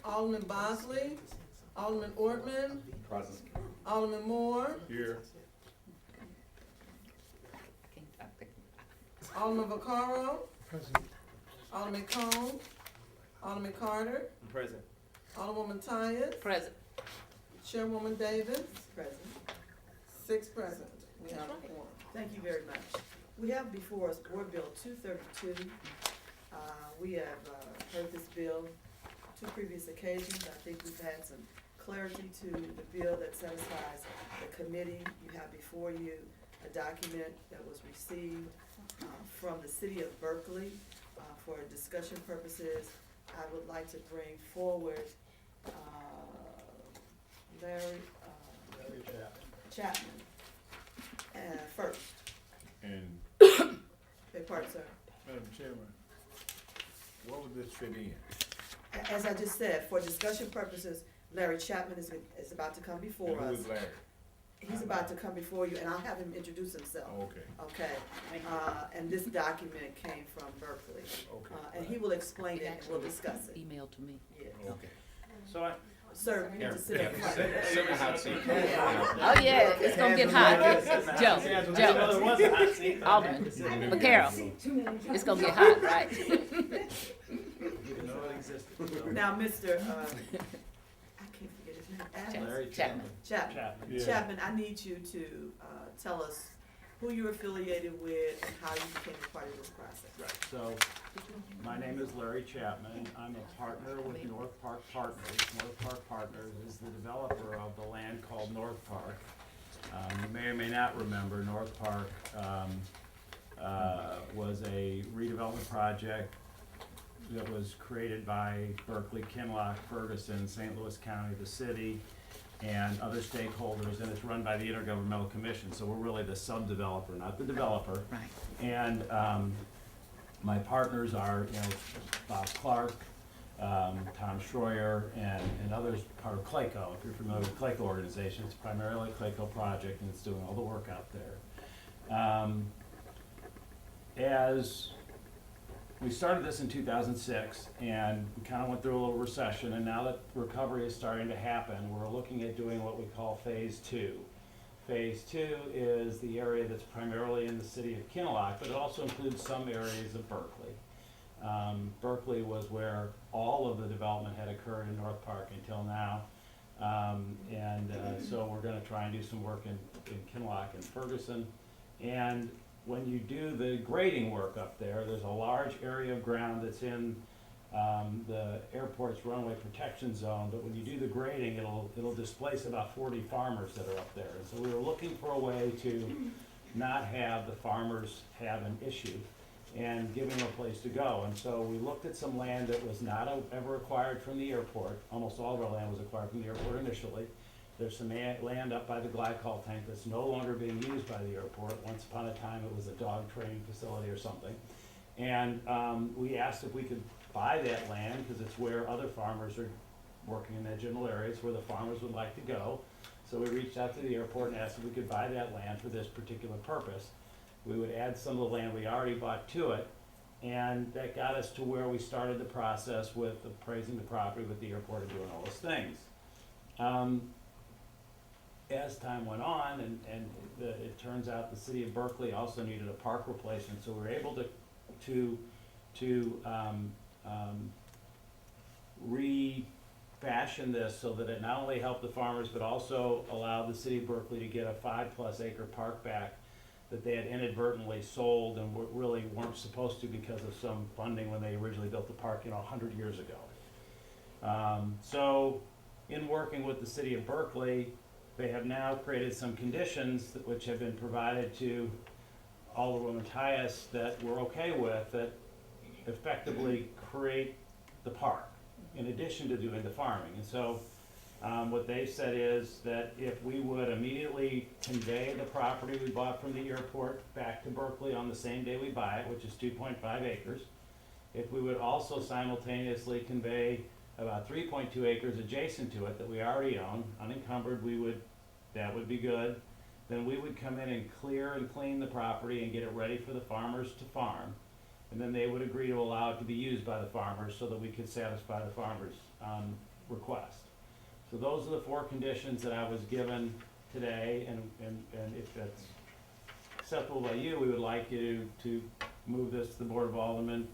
Alderman Bosley, Alderman Ortman, Present. Alderman Moore, Here. Alderman Vaccaro, Alderman Cone, Alderman Carter, Present. Alderwoman Tyus, Present. Chairwoman Davis, Present. 6 present. We have a quorum. Thank you very much. We have before us Board Bill 232. We have heard this bill 2 previous occasions. I think we've had some clarity to the bill that satisfies the committee. You have before you a document that was received from the city of Berkeley for discussion purposes. I would like to bring forward Larry Chapman first. And, Beg pardon, sir. Madam Chairman, what would this fit in? As I just said, for discussion purposes, Larry Chapman is about to come before And who us. is Larry? He's about to come before you, and I'll have him introduce himself. Okay, Okay, and this document came from Berkeley, okay. and he will explain it and we'll discuss it. Email to me. Yeah. Okay. So I. Sir, you need to sit up front. Sit in the hot seat. Oh, yeah, it's gonna get hot. Joe, Alderman, Vaccaro, it's gonna get hot, right? Now, Mr. I can't forget his name. Adams? Chapman. Chapman. Yeah. Chapman, I need you to tell us who you're affiliated with and how you became a part of this process. Right, so, my name is Larry Chapman. I'm a partner with North Park Partners. North Park Partners is the developer of the land called North Park. You may or may not remember, North Park was a redevelopment project that was created by Berkeley, Kinloch, Ferguson, St. Louis County, the city, and other stakeholders, and it's run by the Intergovernmental Commission, so we're really the sub-developer, not the developer. Right. And my partners are, Bob Clark, Tom Schroyer, and others, part of Clayco. If you're familiar with the Clayco organization, it's primarily a Clayco project, and it's doing all the work out there. As we started this in 2006, and we kind of went through a little recession, and now that recovery is starting to happen, we're looking at doing what we call phase 2. Phase 2 is the area that's primarily in the city of Kinloch, but it also includes some areas of Berkeley. Berkeley was where all of the development had occurred in North Park until now. So we're gonna try and do some work in Kinloch and Ferguson. And when you do the grading work up there, there's a large area of ground that's in the airport's runway protection zone, but when you do the grading, it'll displace about 40 farmers that are up there. And so we were looking for a way to not have the farmers have an issue and give them a place to go. And so we looked at some land that was not ever acquired from the airport. Almost all of our land was acquired from the airport initially. There's some land up by the glycol tank that's no longer being used by the airport. Once upon a time, it was a dog training facility or something. And we asked if we could buy that land, because it's where other farmers are working in that general area. It's where the farmers would like to go. So we reached out to the airport and asked if we could buy that land for this particular purpose. We would add some of the land we already bought to it, and that got us to where we started the process with appraising the property with the airport and doing all those things. As time went on, and it turns out the city of Berkeley also needed a park replacement, so we were able to refashion this so that it not only helped the farmers, but also allowed the city of Berkeley to get a 5+ acre park back that they had inadvertently sold and really weren't supposed to because of some funding when they originally built the park, 100 years ago. So in working with the city of Berkeley, they have now created some conditions which have been provided to Alderwoman Tyus that we're okay with, that effectively create the park in addition to doing the farming. And so what they've said is that if we would immediately convey the property we bought from the airport back to Berkeley on the same day we buy it, which is 2.5 acres, if we would also simultaneously convey about 3.2 acres adjacent to it that we already own, unencumbered, that would be good. Then we would come in and clear and clean the property and get it ready for the farmers to farm. And then they would agree to allow it to be used by the farmers so that we could satisfy the farmers' request. So those are the 4 conditions that I was given today, and if that's acceptable by you, we would like you to move this to the Board of Aldermen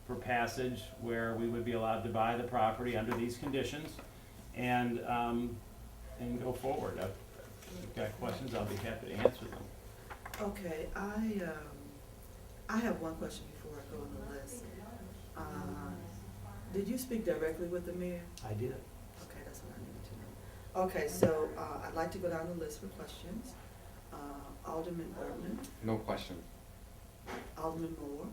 for passage, where we would be allowed to buy the property under these conditions and go forward. If you've got questions, I'll be happy to answer them. Okay, I have one question before I go on the list. Did you speak directly with the mayor? I did. Okay, that's what I needed to know. Okay, so, I'd like to go down the list for questions. Alderman Bergman, No question. Alderman Moore,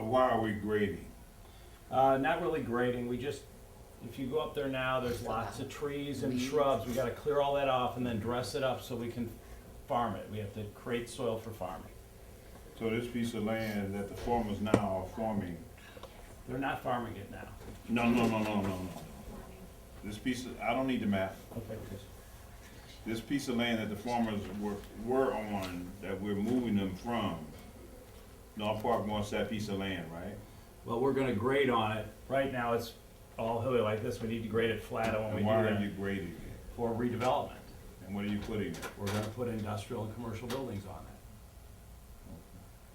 Why are we grading? Not really grading, we just, if you go up there now, there's lots of trees and shrubs, we gotta clear all that off and then dress it up so we can farm it. We have to create soil for farming. So this piece of land that the farmers now are farming, They're not farming it now. no. This piece of, I don't need the map. Okay. This piece of land that the farmers were on, that we're moving them from, North Park wants that piece of land, right? Well, we're gonna grade on it. Right now, it's all hilly like this. We need to grade it flat when we And do why are that you grading it? for redevelopment. And what are you putting there? We're gonna put industrial and commercial buildings on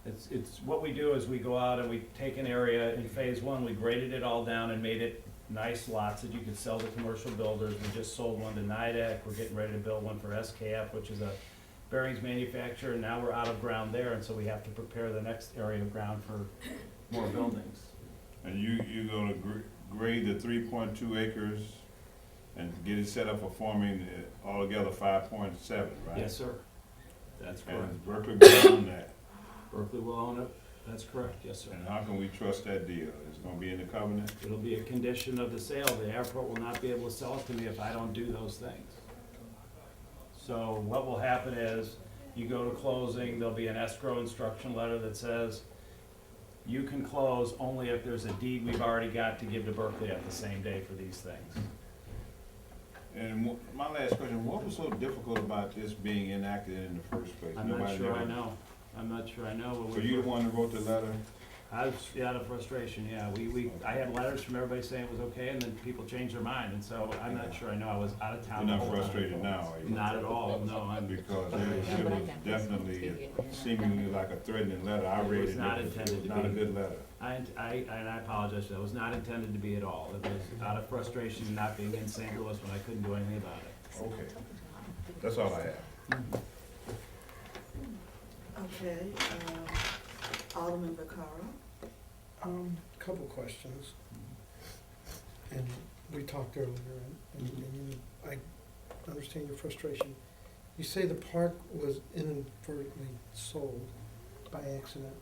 it. It's, what we do is we go out and we take an area in phase 1, we graded it all down and made it nice lots that you could sell to commercial builders. We just sold one to Nidec. We're getting ready to build one for SKF, which is a bearings manufacturer, and now we're out of ground there, and so we have to prepare the next area of ground for more buildings. And you're gonna grade the 3.2 acres and get it set up for farming altogether 5.7, right? Yes, sir. That's correct. And Berkeley will own that. Berkeley will own it. That's correct, yes, sir. And how can we trust that deal? It's gonna be in the covenant? It'll be a condition of the sale. The airport will not be able to sell it to me if I don't do those things. So what will happen is, you go to closing, there'll be an escrow instruction letter that says, you can close only if there's a deed we've already got to give to Berkeley at the same day for these things. And my last question, what was so difficult about this being enacted in the first place? I'm not Nobody sure I ever- know. I'm not sure I know. But So you the one that wrote the letter? I was, out of frustration, yeah. I had letters from everybody saying it was okay, and then people changed their mind, and so I'm not sure I know. I was out of town. You're the not whole time. frustrated now, are you? Not at all, no. I'm Because it was definitely seemingly like a threatening letter. I read it. was not It intended was to not a be. good letter. And I apologize for that. It was not intended to be at all. It was out of frustration of not being in St. Louis when I couldn't do anything about it. Okay. That's all I have. okay, Alderman Vaccaro, Couple questions. And we talked earlier, and I understand your frustration. You say the park was inadvertently sold by accident.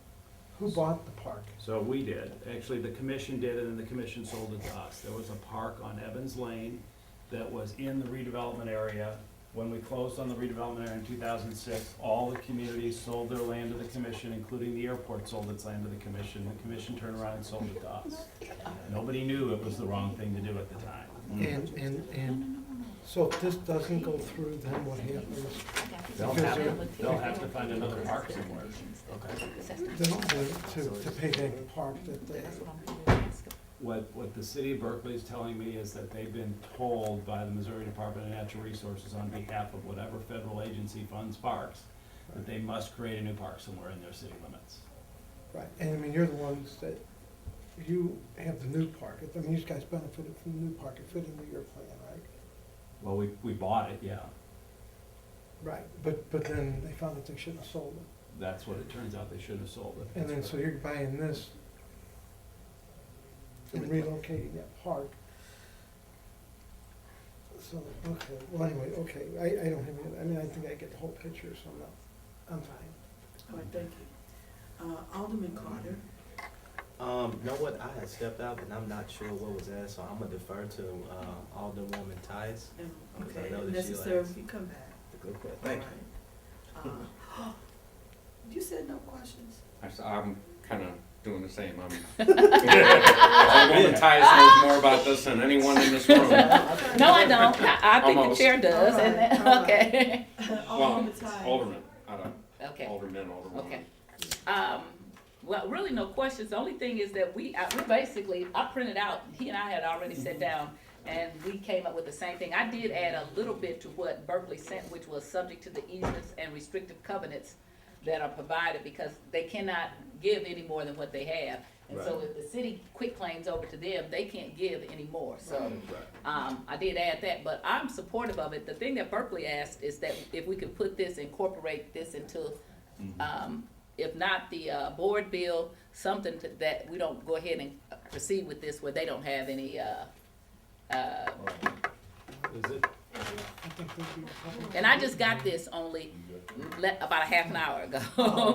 Who bought the park? So we did. Actually, the commission did it, and the commission sold it to us. There was a park on Evans Lane that was in the redevelopment area. When we closed on the redevelopment area in 2006, all the communities sold their land to the commission, including the airport sold its land to the commission. The commission turned around and sold it to us. Nobody knew it was the wrong thing to do at the time. And so if this doesn't go through, then what happens? They'll have to find another park somewhere. To pay back the park that they, What the city of Berkeley is telling me is that they've been told by the Missouri Department of Natural Resources on behalf of whatever federal agency funds parks, that they must create a new park somewhere in their city limits. right, and I mean, you're the ones that, you have the new park. I mean, you guys benefited from the new park. It fit into your plan, right? Well, we bought it, yeah. Right, but then they found that they shouldn't have sold it. That's what it turns out, they should have sold it. And then, so you're buying this and relocating that park. So, okay, well, anyway, okay, I don't have any, I mean, I think I get the whole picture, so I'm fine. all right, thank you. Alderman Carter, Know what, I had stepped out and I'm not sure what was asked, so I'm gonna defer to, Alderwoman Tice. and, Because I okay, know if that she'll necessary, ask. you come back. Good question. Thank you. All right. You said no questions? I'm kind of doing the same. Alderwoman Tice knows more about this than anyone in this room. No, I don't. I think the Almost. chair does, All right, and, all right. okay. Well, Alderman Tyus. Alderman, I don't, Okay, alderman, alderwoman. okay. Well, really no questions. The only thing is that we basically, I printed out, he and I had already sat down and we came up with the same thing. I did add a little bit to what Berkeley sent, which was subject to the easements and restrictive covenants that are provided because they cannot give any more than what they have. And so if the city quit claims over to them, they can't give any more. So, I did add that, but I'm supportive of it. The thing that Berkeley asked is that if we could put this, incorporate this into, if not the, board bill, something that we don't go ahead and proceed with this where they don't have any, Is it, and I just got this only about a half an hour ago,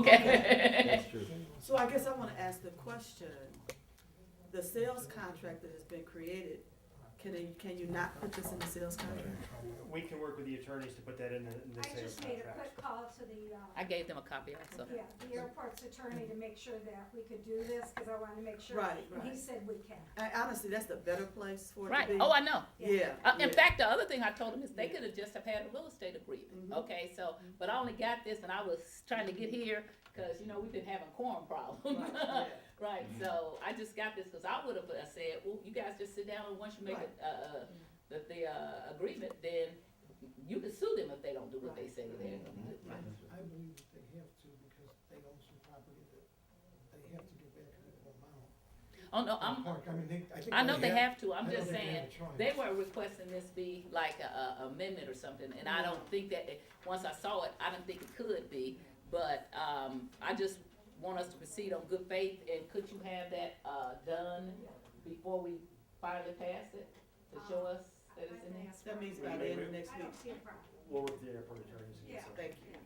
okay? that's true. So I guess I wanna ask the question, the sales contract that has been created, can you not put this in the sales contract? We can work with the attorneys to put that in the I sales just made a contract. quick call to the, I gave them a copy also. yeah, the airport's attorney to make sure that we could do this, cause I wanted to make sure. Right, And he right. said we can. Honestly, that's the better place for it to Right, be. oh, I know. Yeah. In yeah. fact, the other thing I told them is they Yeah. could have just have had a real estate agreement, Mhm. okay, so, but I only got this and I was trying to get here, cause you know, we've been having quorum problems. Right, yeah. Right, so I just got this, cause I would've said, well, you guys just sit down and once you make the agreement, then you can sue them if they don't do what they say they're gonna do. I believe that they have to because they own some property that they have to get back a little amount. Oh, no, I'm, Park, I mean, I know they have to, I'm I don't just think they saying, have a choice. they were requesting this be like a amendment or something, and I don't think that, once I saw it, I didn't think it could be, but, I just want us to proceed on good faith, and could you have that, done before we finally pass it, to show us that it's in there? That means by the end of next I week. don't see a problem. We'll work with the airport attorneys and Yeah. get something. Thank you.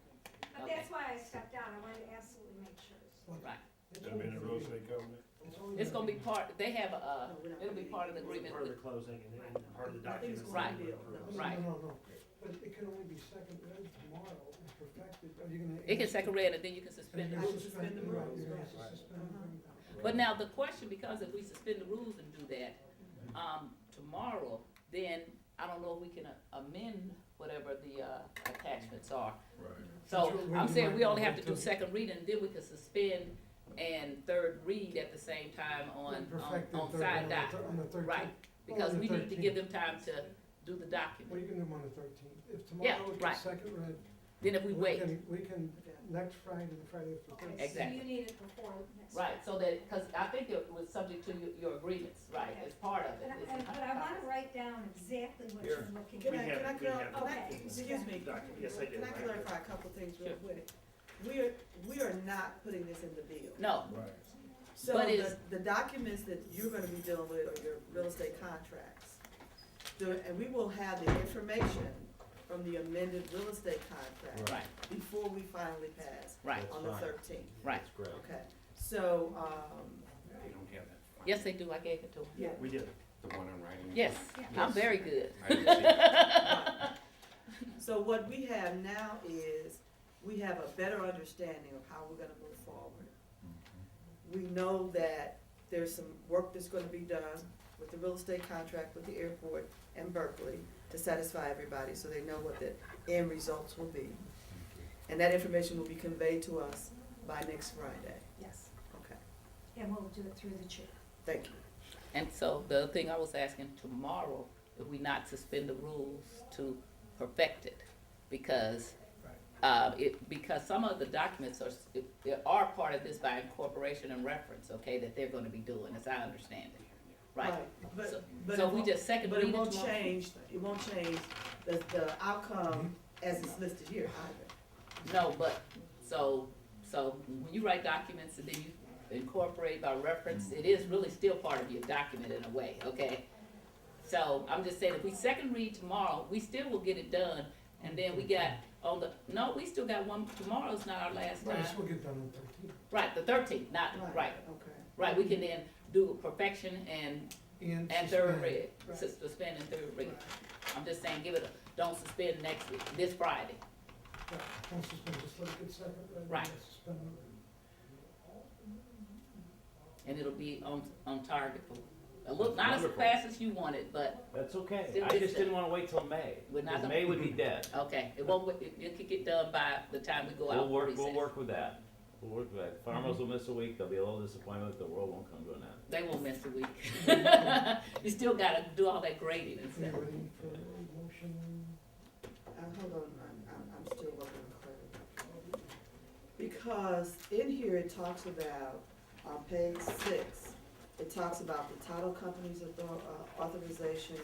But that's why I stepped down. I wanted to absolutely make sure. Right, That'll be in the real estate covenant. it's gonna be part, they have a, No, we're not it'll be gonna part of the It's agreement part of with, the closing and part of the I think it's documents. one Right. deal. Right. No, but it can only be second read tomorrow and perfected, are you gonna? it can second read, and then you can suspend the You're rules. gonna suspend the Right, rules, you're right. gonna suspend the rules. But now the question, because if we suspend the rules and do that, tomorrow, then I don't know if we can amend whatever the, attachments are. Right. So When I'm you saying might we only go have to do to- second reading, then we can suspend and third read at the same time on Perfected on third side on doc. the on the 13th. Right, because on the we need to 13th. give them time to do the Well, document. you can do them on the 13th. If Yeah, tomorrow right. is second read, Then if we wait, we can, next Friday, the Friday after Okay, Thursday. so Exactly. you need it before next. right, so that, cause I think it was subject to your agreements, right, as part of it. But I wanna write down exactly what you're looking Can for. I, We have- can I, we have- Okay. excuse me, Document. Yes, I do. can I clarify a couple things real Sure. quick? We are not putting this in the bill. No, Right. So But it's- the documents that you're gonna be dealing with are your real estate contracts. And we will have the information from the amended real estate contract right, before we finally pass right, on the Right. 13th. right. That's great. Okay, so, They don't have that. Yes, they do, I gave it to them. yeah, We did. The one in writing. Yes, I'm very good. I didn't see it. right. So what we have now is, we have a better understanding of how we're gonna move forward. We know that there's some work that's gonna be done with the real estate contract with the airport and Berkeley to satisfy everybody, so they know what the end results will be. And that information will be conveyed to us by next Friday. Yes, Okay, and we'll do it through the chair. thank you. And so the other thing I was asking tomorrow, if we not suspend the rules to perfect it, because, because some of the documents are part of this by incorporation and reference, okay, that they're gonna be doing, as I understand it, right? So- But So it we won't- just second But read it it won't tomorrow? change, the outcome as it's listed here either. No, but, so when you write documents and then you incorporate by reference, it is really still part of your document in a way, okay? So I'm just saying, if we second read tomorrow, we still will get it done, and then we got on the, no, we still got one, tomorrow's not our last Right, this time. will get done on 13th. Right, the 13th, not, right, Okay. right, we can then do perfection and third suspend. read, Right. suspend and third read. Right. I'm just saying, give it a, don't suspend next week, this Friday. Right, don't suspend, just let it get second read. and Right. then suspend it. And it'll be on target for, a little, not as Wonderful. fast as you want it, but, That's okay. Still I gets just it. didn't wanna wait till May, We're not because gonna- May would be dead. okay, it won't, it could get done by the time we go out We'll for work, recess. we'll work with that. Farmers will miss a week, they'll be a little disappointed that the world won't come to an end. They won't miss a week. You still gotta do all that grading and Are you stuff. ready for a motion? Hold on, I'm still working on clarity. Because in here it talks about, on page 6, it talks about the title company's authorization,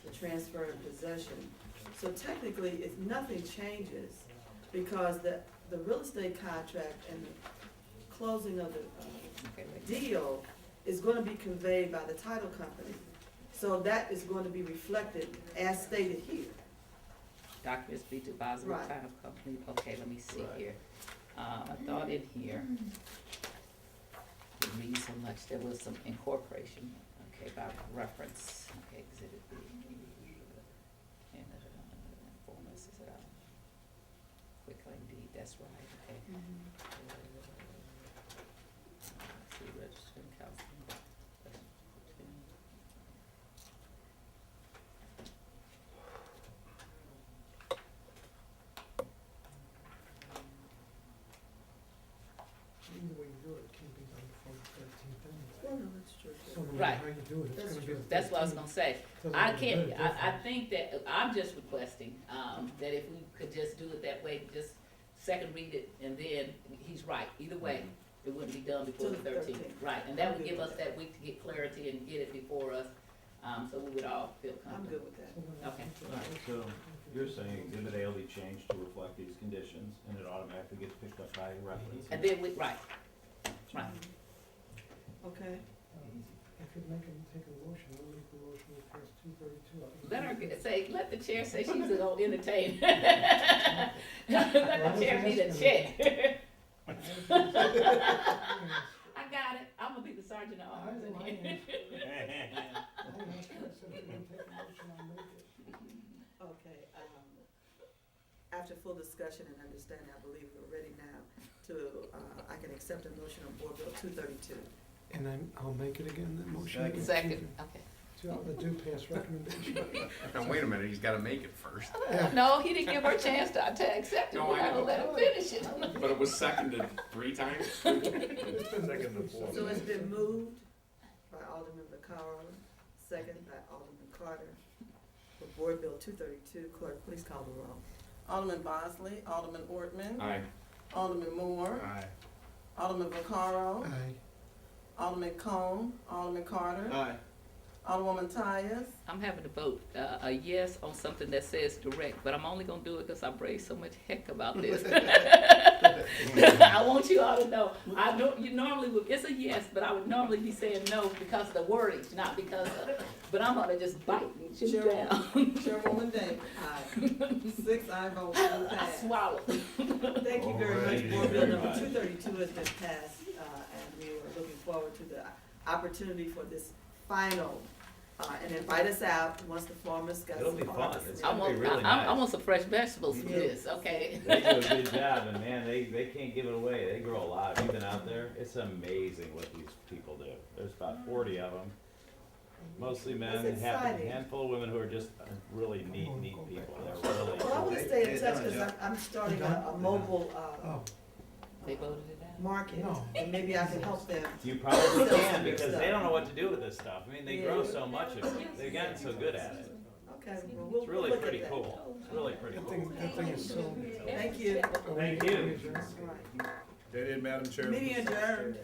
the transfer and possession. So technically, if nothing changes, because the real estate contract and the closing of the Okay, wait. deal is gonna be conveyed by the title company. So that is going to be reflected as stated here. Documents be deposited Right. title company, okay, let me see Right. here. I thought in here, didn't read so much, there was some incorporation, okay, by reference, okay, exhibit B. And, formats, quick claim deed, that's right, okay. See, registered in California. Any way you do it, it can't be done before the 13th anyway. Well, no, that's true. So no Right. matter how you do it, it's That's gonna be true. the 13th. That's what I was gonna say. Doesn't I make a can't, bit of I difference. think that, I'm just requesting, that if we could just do it that way, just second read it, and then, he's right, either way, it wouldn't be done before Till the the 13th. 13th. Right, and that I'm would good give with us that. that week to get clarity and get it before us, so we would all feel I'm comfortable. good with that. So then Okay. Alright, so you're saying exhibit A will be changed to reflect these conditions, and it automatically gets picked up by reference? And then we, right, right. Okay, I could take a motion, I'll make the motion to pass 232. Let her say, let the chair say she's gonna entertain. Let the chair be the chair. I got it, I'm gonna be the sergeant at arms in here. okay, after full discussion and understanding, I believe we're ready now to, I can accept a motion on Board Bill 232. And I'll make it again, the motion. again. Second, okay. To the do pass recommendation. Now, wait a minute, he's gotta make it first. No, he didn't give her a chance to accept it, No, we're I not gonna know. let him finish it. But it was seconded 3 times? Second to fourth. So it's been moved by Alderman Vaccaro, second by Alderman Carter, for Board Bill 232. Clerk, please call the roll. Alderman Bosley, Alderman Ortman, Aye. Alderman Moore, Aye. Alderman Vaccaro, Aye. Alderman Cone, Alderman Carter, Aye. Alderwoman Tyus, I'm having to vote a yes on something that says direct, but I'm only gonna do it because I raised so much heck about this. I want you all to know, I know, you normally would, it's a yes, but I would normally be saying no because of the wording, not because of, but I'm gonna just bite and shoot down. Chairwoman Davis. Aye. 6 ayes, vote to I pass. swallowed. Thank you very much. Alrighty. Board Bill number 232 has been passed, and we are looking forward to the opportunity for this final, and invite us out once the farmers got some It'll be fun. harvest. It's I gonna want, be really I nice. want some fresh vegetables from Yeah. this, okay? They do a good job, and man, they can't give it away. They grow a lot. If you've been out there, it's amazing what these people do. There's about 40 of them, mostly men, That's a exciting. handful of women who are just really neat people. They're really. Well, I want to stay in touch because I'm starting a mobile, Oh, They voted it out. market, No. and maybe I can help them. You probably Sell can some because stuff. they don't know what to do with this stuff. I mean, they grow Yeah. so much of it. They've gotten so good at it. Okay, well, we'll It's really look at pretty that. cool. It's really pretty that cool. thing is so. Thank you. Thank you. All right. That is, Madam Chair. Meeting adjourned.